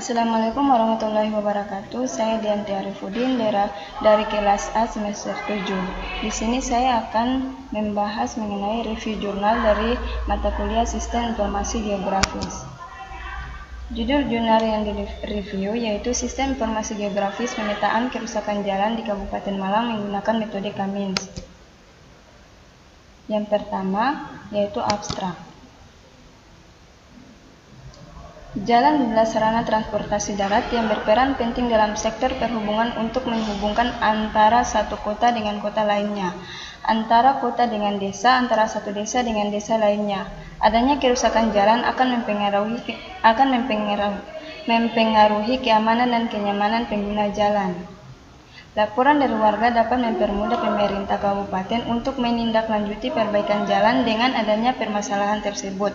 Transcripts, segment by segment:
Assalamualaikum warahmatullahi wabarakatuh. Saya Dianti Arifudin dari kelas A semester 7. Di sini saya akan membahas mengenai review jurnal dari mata kuliah Sistem Informasi Geografis. Judul jurnal yang direview yaitu Sistem Informasi Geografis Pemetaan Kerusakan Jalan di Kabupaten Malang menggunakan metode Cummins. Yang pertama yaitu abstrak. Jalan adalah sarana transportasi darat yang berperan penting dalam sektor perhubungan untuk menghubungkan antara satu kota dengan kota lainnya, antara kota dengan desa, antara satu desa dengan desa lainnya. Adanya kerusakan jalan akan mempengaruhi keamanan dan kenyamanan pengguna jalan. Laporan dari warga dapat mempermudah pemerintah kabupaten untuk menindaklanjuti perbaikan jalan dengan adanya permasalahan tersebut.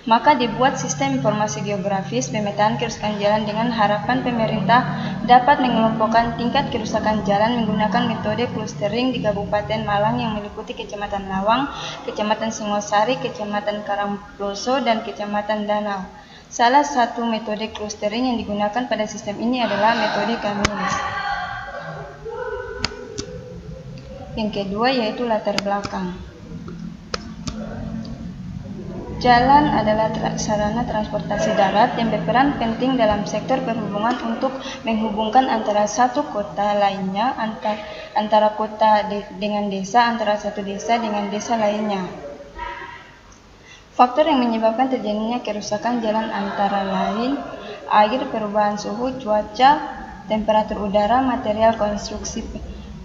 Maka dibuat sistem informasi geografis pemetaan kerusakan jalan dengan harapan pemerintah dapat mengelompokkan tingkat kerusakan jalan menggunakan metode clustering di Kabupaten Malang yang meliputi Kecamatan Lawang, Kecamatan Singosari, Kecamatan Karangploso, dan Kecamatan Danau. Salah satu metode clustering yang digunakan pada sistem ini adalah metode Cummins. Yang kedua yaitu latar belakang. Jalan adalah sarana transportasi darat yang berperan penting dalam sektor perhubungan untuk menghubungkan antara satu kota lainnya, antara kota dengan desa, antara satu desa dengan desa lainnya. Faktor yang menyebabkan terjadinya kerusakan jalan antara lain air, perubahan suhu, cuaca, temperatur udara, material konstruksi,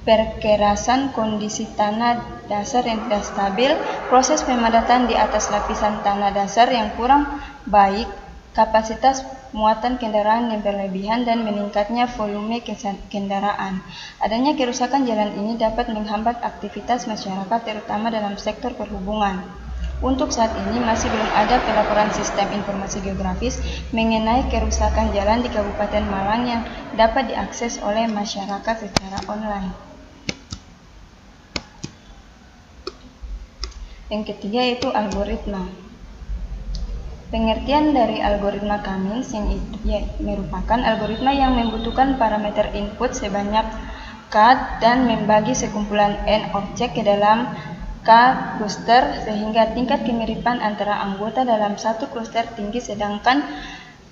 perkerasan, kondisi tanah dasar yang tidak stabil, proses pemadatan di atas lapisan tanah dasar yang kurang baik, kapasitas muatan kendaraan yang berlebihan, dan meningkatnya volume kendaraan. Adanya kerusakan jalan ini dapat menghambat aktivitas masyarakat terutama dalam sektor perhubungan. Untuk saat ini masih belum ada pelaporan sistem informasi geografis mengenai kerusakan jalan di Kabupaten Malang yang dapat diakses oleh masyarakat secara online. Yang ketiga yaitu algoritma. Pengertian dari algoritma Cummins yang merupakan algoritma yang membutuhkan parameter input sebanyak K dan membagi sekumpulan N objek ke dalam K cluster sehingga tingkat kemiripan antara anggota dalam satu cluster tinggi sedangkan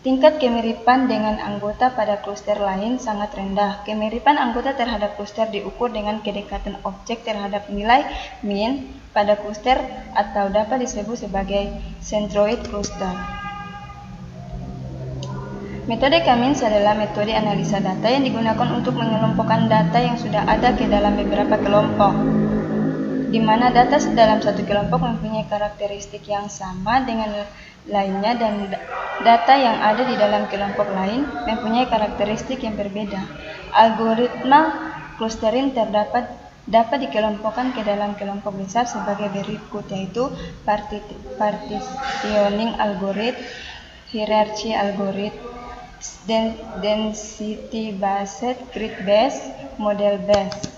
tingkat kemiripan dengan anggota pada cluster lain sangat rendah. Kemiripan anggota terhadap cluster diukur dengan kedekatan objek terhadap nilai mean pada cluster atau dapat disebut sebagai centroid cluster. Metode Cummins adalah metode analisa data yang digunakan untuk mengelompokkan data yang sudah ada ke dalam beberapa kelompok, di mana data dalam satu kelompok mempunyai karakteristik yang sama dengan lainnya dan data yang ada di dalam kelompok lain mempunyai karakteristik yang berbeda. Algoritma clustering dapat dikelompokkan ke dalam kelompok besar sebagai berikut, yaitu partitioning algorithm, hierarchy algorithm, density based, grid based, model based.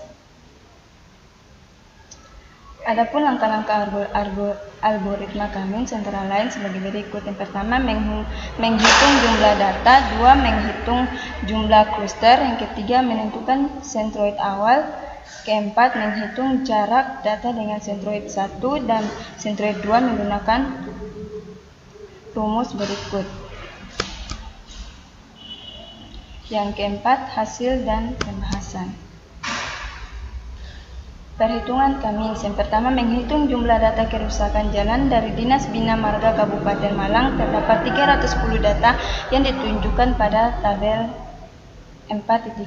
Adapun langkah-langkah algoritma Cummins antara lain sebagai berikut. Yang pertama, menghitung jumlah data. Dua, menghitung jumlah cluster. Yang ketiga, menentukan centroid awal. Keempat, menghitung jarak data dengan centroid 1 dan centroid 2 menggunakan rumus berikut. Yang keempat, hasil dan pembahasan. Perhitungan Cummins. Yang pertama, menghitung jumlah data kerusakan jalan dari Dinas Bina Marga Kabupaten Malang. Terdapat 310 data yang ditunjukkan pada tabel 4.1.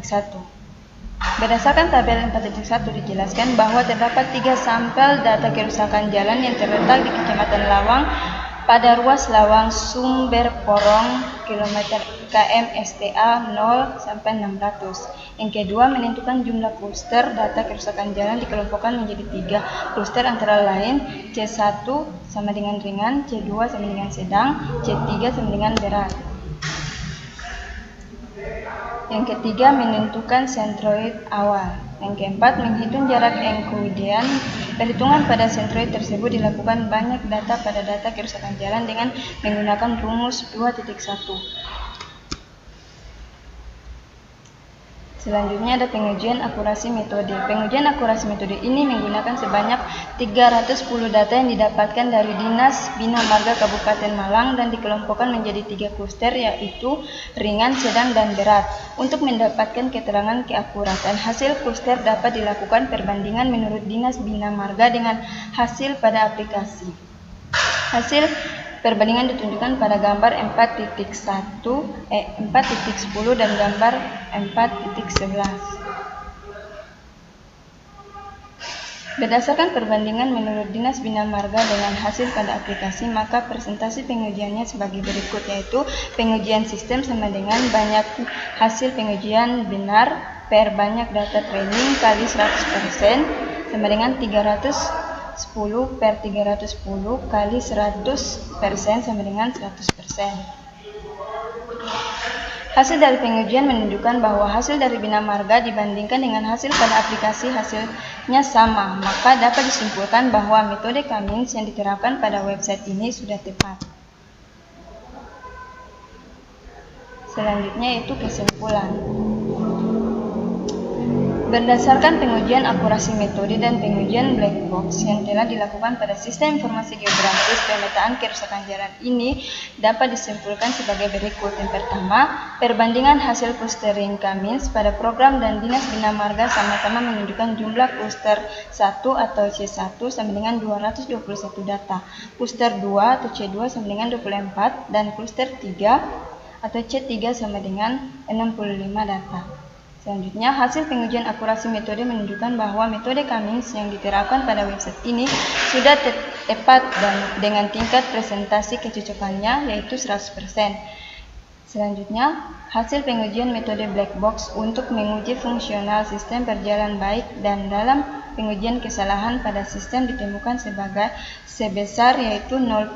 Berdasarkan tabel 4.1 dijelaskan bahwa terdapat 3 sampel data kerusakan jalan yang terletak di Kecamatan Lawang pada ruas Lawang Sumber Porong kilometer KM STA 0 sampai 600. Yang kedua, menentukan jumlah cluster data kerusakan jalan dikelompokkan menjadi 3 cluster antara lain C1 sama dengan ringan, C2 sama dengan sedang, C3 sama dengan berat. Yang ketiga, menentukan centroid awal. Yang keempat, menghitung jarak kemudian. Perhitungan pada centroid tersebut dilakukan banyak data pada data kerusakan jalan dengan menggunakan rumus 2.1. Selanjutnya ada pengujian akurasi metode. Pengujian akurasi metode ini menggunakan sebanyak 310 data yang didapatkan dari Dinas Bina Marga Kabupaten Malang dan dikelompokkan menjadi 3 kluster, yaitu ringan, sedang, dan berat. Untuk mendapatkan keterangan keakuratan hasil kluster dapat dilakukan perbandingan menurut Dinas Bina Marga dengan hasil pada aplikasi. Hasil perbandingan ditunjukkan pada gambar 4.10 dan gambar 4.11. Berdasarkan perbandingan menurut Dinas Bina Marga dengan hasil pada aplikasi, maka presentasi pengujiannya sebagai berikut, yaitu pengujian sistem sama dengan banyak hasil pengujian benar per banyak data training kali 100% sama dengan 310 per 310 kali 100% sama dengan 100%. Hasil dari pengujian menunjukkan bahwa hasil dari Bina Marga dibandingkan dengan hasil pada aplikasi hasilnya sama, maka dapat disimpulkan bahwa metode Cummins yang diterapkan pada website ini sudah tepat. Selanjutnya yaitu kesimpulan. Berdasarkan pengujian akurasi metode dan pengujian black box yang telah dilakukan pada sistem informasi geografis, pemetaan kerusakan jalan ini dapat disimpulkan sebagai berikut. Yang pertama, perbandingan hasil clustering Cummins pada program dan Dinas Bina Marga sama-sama menunjukkan jumlah cluster 1 atau C1 sama dengan 221 data, cluster 2 atau C2 sama dengan 24, dan cluster 3 atau C3 sama dengan 65 data. Selanjutnya, hasil pengujian akurasi metode menunjukkan bahwa metode Cummins yang diterapkan pada website ini sudah tepat dan dengan tingkat presentasi kecocokannya yaitu 100%. Selanjutnya, hasil pengujian metode black box untuk menguji fungsional sistem berjalan baik, dan dalam pengujian kesalahan pada sistem ditemukan sebesar yaitu 0%.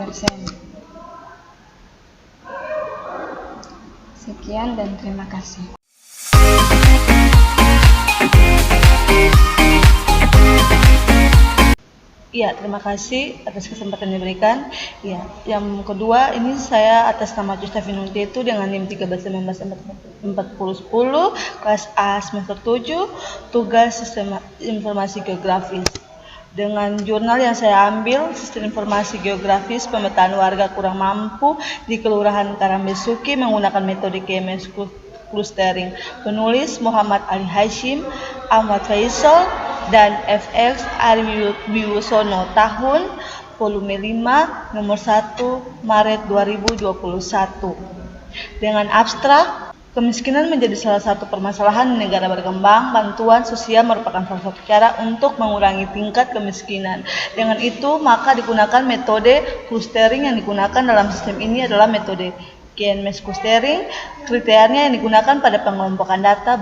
Sekian dan terima kasih. Ya, terima kasih atas kesempatan yang diberikan. Ya, yang kedua ini saya atas nama Justafinunti itu dengan NIM 13194010 kelas A semester 7, tugas sistem informasi geografis. Dengan jurnal yang saya ambil, sistem informasi geografis pemetaan warga kurang mampu di Kelurahan Karambesuki menggunakan metode KMS clustering. Penulis Muhammad Ali Hashim, Ahmad Faisal, dan FX Ari Wiwosono, tahun volume 5 nomor 1 Maret 2021. Dengan abstrak, kemiskinan menjadi salah satu permasalahan di negara berkembang. Bantuan sosial merupakan salah satu cara untuk mengurangi tingkat kemiskinan. Dengan itu, maka digunakan metode clustering. Yang digunakan dalam sistem ini adalah metode KMS clustering. Kriterianya yang digunakan pada pengelompokan data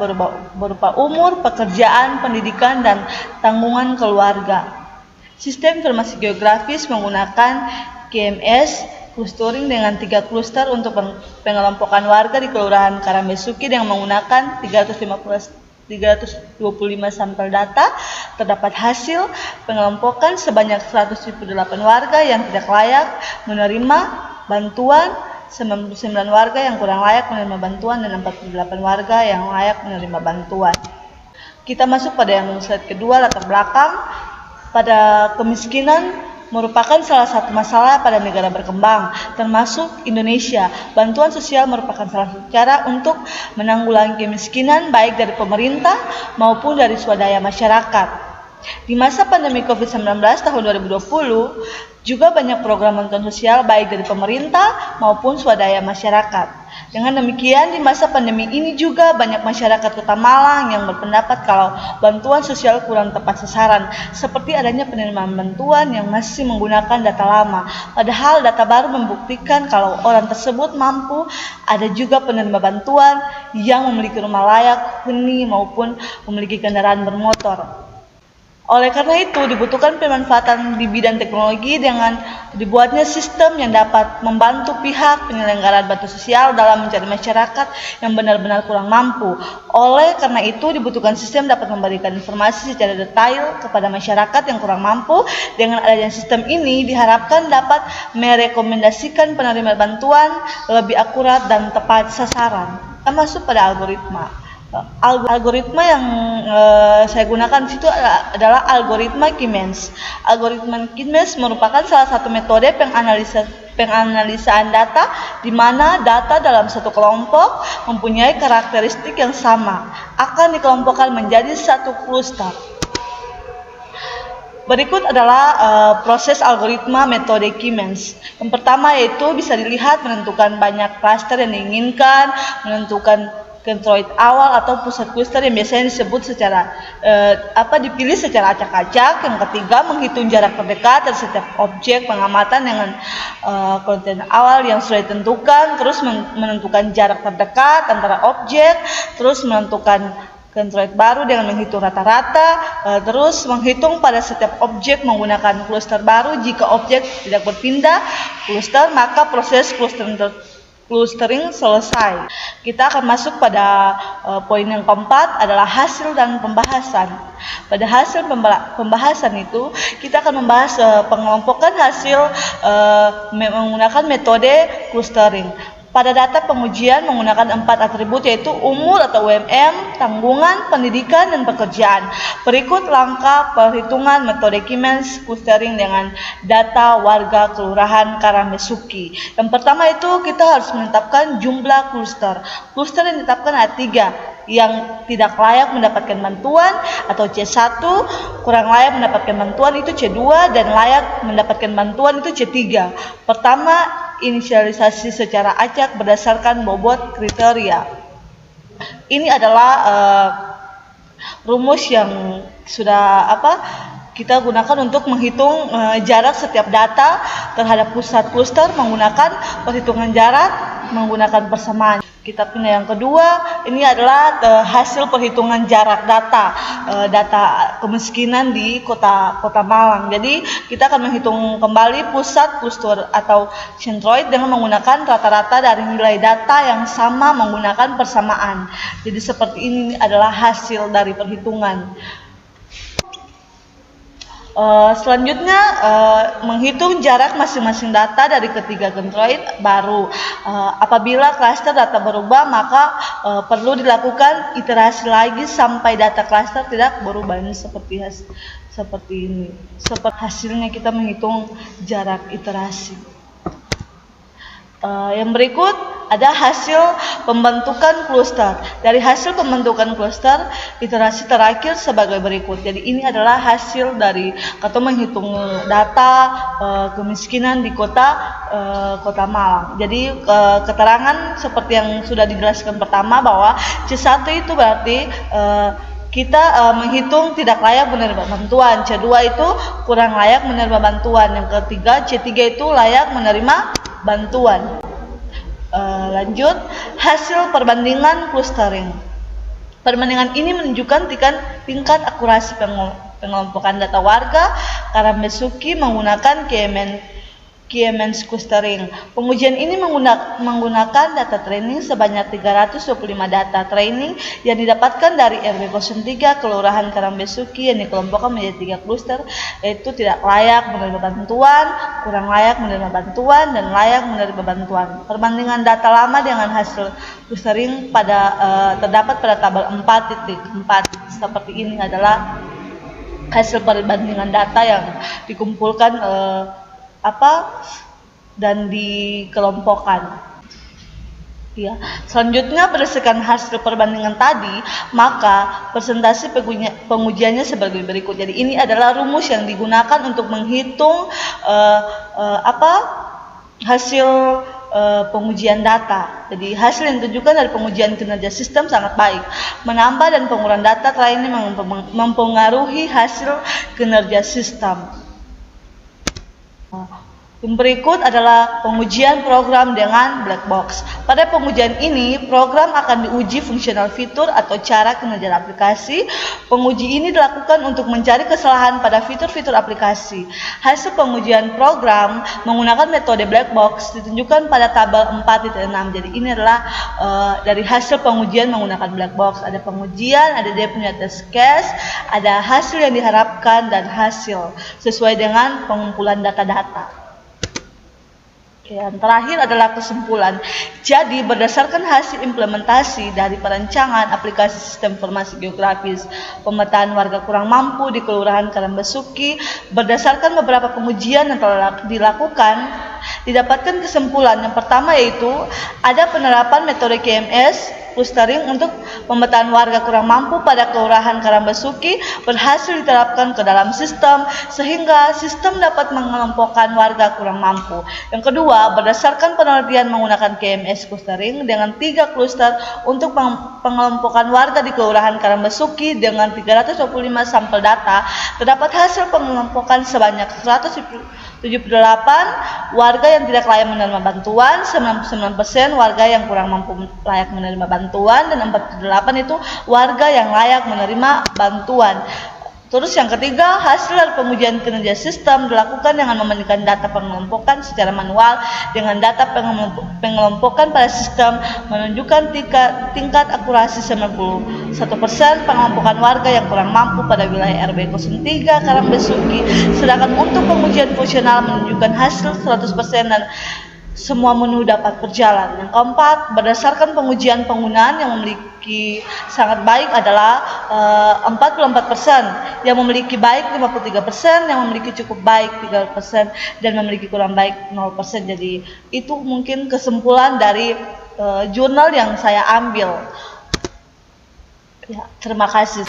berupa umur, pekerjaan, pendidikan, dan tanggungan keluarga. Sistem informasi geografis menggunakan KMS clustering dengan 3 kluster untuk pengelompokan warga di Kelurahan Karambesuki dengan menggunakan 325 sampel data. Terdapat hasil pengelompokan sebanyak 178 warga yang tidak layak menerima bantuan, 99 warga yang kurang layak menerima bantuan, dan 48 warga yang layak menerima bantuan. Kita masuk pada yang slide kedua, latar belakang. Pada kemiskinan merupakan salah satu masalah pada negara berkembang, termasuk Indonesia. Bantuan sosial merupakan salah satu cara untuk menanggulangi kemiskinan baik dari pemerintah maupun dari swadaya masyarakat. Di masa pandemi COVID-19 tahun 2020, juga banyak program bantuan sosial baik dari pemerintah maupun swadaya masyarakat. Dengan demikian, di masa pandemi ini juga banyak masyarakat Kota Malang yang berpendapat kalau bantuan sosial kurang tepat sasaran, seperti adanya penerimaan bantuan yang masih menggunakan data lama. Padahal data baru membuktikan kalau orang tersebut mampu. Ada juga penerima bantuan yang memiliki rumah layak, huni, maupun memiliki kendaraan bermotor. Oleh karena itu, dibutuhkan pemanfaatan di bidang teknologi dengan dibuatnya sistem yang dapat membantu pihak penyelenggaraan bantuan sosial dalam mencari masyarakat yang benar-benar kurang mampu. Oleh karena itu, dibutuhkan sistem dapat memberikan informasi secara detail kepada masyarakat yang kurang mampu. Dengan adanya sistem ini, diharapkan dapat merekomendasikan penerima bantuan lebih akurat dan tepat sasaran. Kita masuk pada algoritma. Algoritma yang saya gunakan di situ adalah algoritma Siemens. Algoritma Siemens merupakan salah satu metode penganalisaan data di mana data dalam satu kelompok mempunyai karakteristik yang sama, akan dikelompokkan menjadi satu kluster. Berikut adalah proses algoritma metode Siemens. Yang pertama yaitu bisa dilihat menentukan banyak klaster yang diinginkan, menentukan centroid awal atau pusat kluster yang biasanya disebut secara dipilih secara acak-acak. Yang ketiga, menghitung jarak terdekat dari setiap objek pengamatan dengan konten awal yang sudah ditentukan, terus menentukan jarak terdekat antara objek, terus menentukan centroid baru dengan menghitung rata-rata, terus menghitung pada setiap objek menggunakan kluster baru. Jika objek tidak berpindah kluster, maka proses clustering selesai. Kita akan masuk pada poin yang keempat, adalah hasil dan pembahasan. Pada hasil pembahasan itu, kita akan membahas pengelompokan hasil menggunakan metode clustering. Pada data pengujian menggunakan 4 atribut, yaitu umur atau UMM, tanggungan, pendidikan, dan pekerjaan. Berikut langkah perhitungan metode Siemens clustering dengan data warga Kelurahan Karambesuki. Yang pertama itu kita harus menetapkan jumlah kluster. Kluster yang ditetapkan ada 3, yang tidak layak mendapatkan bantuan atau C1, kurang layak mendapatkan bantuan itu C2, dan layak mendapatkan bantuan itu C3. Pertama, inisialisasi secara acak berdasarkan bobot kriteria. Ini adalah rumus yang sudah kita gunakan untuk menghitung jarak setiap data terhadap pusat kluster menggunakan perhitungan jarak menggunakan persamaan. Kita pindah yang kedua, ini adalah hasil perhitungan jarak data kemiskinan di kota Malang. Jadi kita akan menghitung kembali pusat kluster atau centroid dengan menggunakan rata-rata dari nilai data yang sama menggunakan persamaan. Jadi seperti ini adalah hasil dari perhitungan. Selanjutnya menghitung jarak masing-masing data dari ketiga centroid baru. Apabila klaster data berubah, maka perlu dilakukan iterasi lagi sampai data klaster tidak berubah. Ini seperti ini. Seperti hasilnya kita menghitung jarak iterasi. Yang berikut ada hasil pembentukan kluster. Dari hasil pembentukan kluster, iterasi terakhir sebagai berikut. Jadi ini adalah hasil dari atau menghitung data kemiskinan di kota Malang. Jadi keterangan seperti yang sudah dijelaskan pertama, bahwa C1 itu berarti kita menghitung tidak layak menerima bantuan. C2 itu kurang layak menerima bantuan. Yang ketiga, C3 itu layak menerima bantuan. Lanjut, hasil perbandingan clustering. Perbandingan ini menunjukkan tingkat akurasi pengelompokan data warga Karambesuki menggunakan Siemens clustering. Pengujian ini menggunakan data training sebanyak 325 data training yang didapatkan dari RW 03 Kelurahan Karambesuki yang dikelompokkan menjadi 3 kluster, yaitu tidak layak menerima bantuan, kurang layak menerima bantuan, dan layak menerima bantuan. Perbandingan data lama dengan hasil clustering terdapat pada tabel 4.4. Seperti ini adalah hasil perbandingan data yang dikumpulkan dan dikelompokkan. Ya. Selanjutnya, berdasarkan hasil perbandingan tadi, maka persentase pengujiannya sebagai berikut. Jadi ini adalah rumus yang digunakan untuk menghitung hasil pengujian data. Jadi hasil yang ditujukan dari pengujian kinerja sistem sangat baik. Menambah dan pengurangan data training mempengaruhi hasil kinerja sistem. Yang berikut adalah pengujian program dengan black box. Pada pengujian ini, program akan diuji fungsional fitur atau cara kinerja aplikasi. Penguji ini dilakukan untuk mencari kesalahan pada fitur-fitur aplikasi. Hasil pengujian program menggunakan metode black box ditunjukkan pada tabel 4.6. Jadi ini adalah dari hasil pengujian menggunakan black box. Ada pengujian, ada dia punya test case, ada hasil yang diharapkan, dan hasil sesuai dengan pengumpulan data-data. Yang terakhir adalah kesimpulan. Jadi berdasarkan hasil implementasi dari perancangan aplikasi sistem informasi geografis pemetaan warga kurang mampu di Kelurahan Karambasuki, berdasarkan beberapa pengujian yang telah dilakukan, didapatkan kesimpulan yang pertama yaitu ada penerapan metode KMS clustering untuk pemetaan warga kurang mampu pada Kelurahan Karambasuki berhasil diterapkan ke dalam sistem sehingga sistem dapat mengelompokkan warga kurang mampu. Yang kedua, berdasarkan penelitian menggunakan KMS clustering dengan 3 cluster untuk pengelompokan warga di Kelurahan Karambasuki dengan 325 sampel data, terdapat hasil pengelompokan sebanyak 178 warga yang tidak layak menerima bantuan, 99% warga yang kurang mampu layak menerima bantuan, dan 48 itu warga yang layak menerima bantuan. Terus yang ketiga, hasil dari pengujian kinerja sistem dilakukan dengan membandingkan data pengelompokan secara manual dengan data pengelompokan pada sistem menunjukkan tingkat akurasi 91% pengelompokan warga yang kurang mampu pada wilayah RW 03 Karambasuki, sedangkan untuk pengujian fungsional menunjukkan hasil 100% dan semua menu dapat berjalan. Yang keempat, berdasarkan pengujian penggunaan yang memiliki sangat baik adalah 44%, yang memiliki baik 53%, yang memiliki cukup baik 3%, dan memiliki kurang baik 0%. Jadi itu mungkin kesimpulan dari jurnal yang saya ambil. Ya, terima kasih.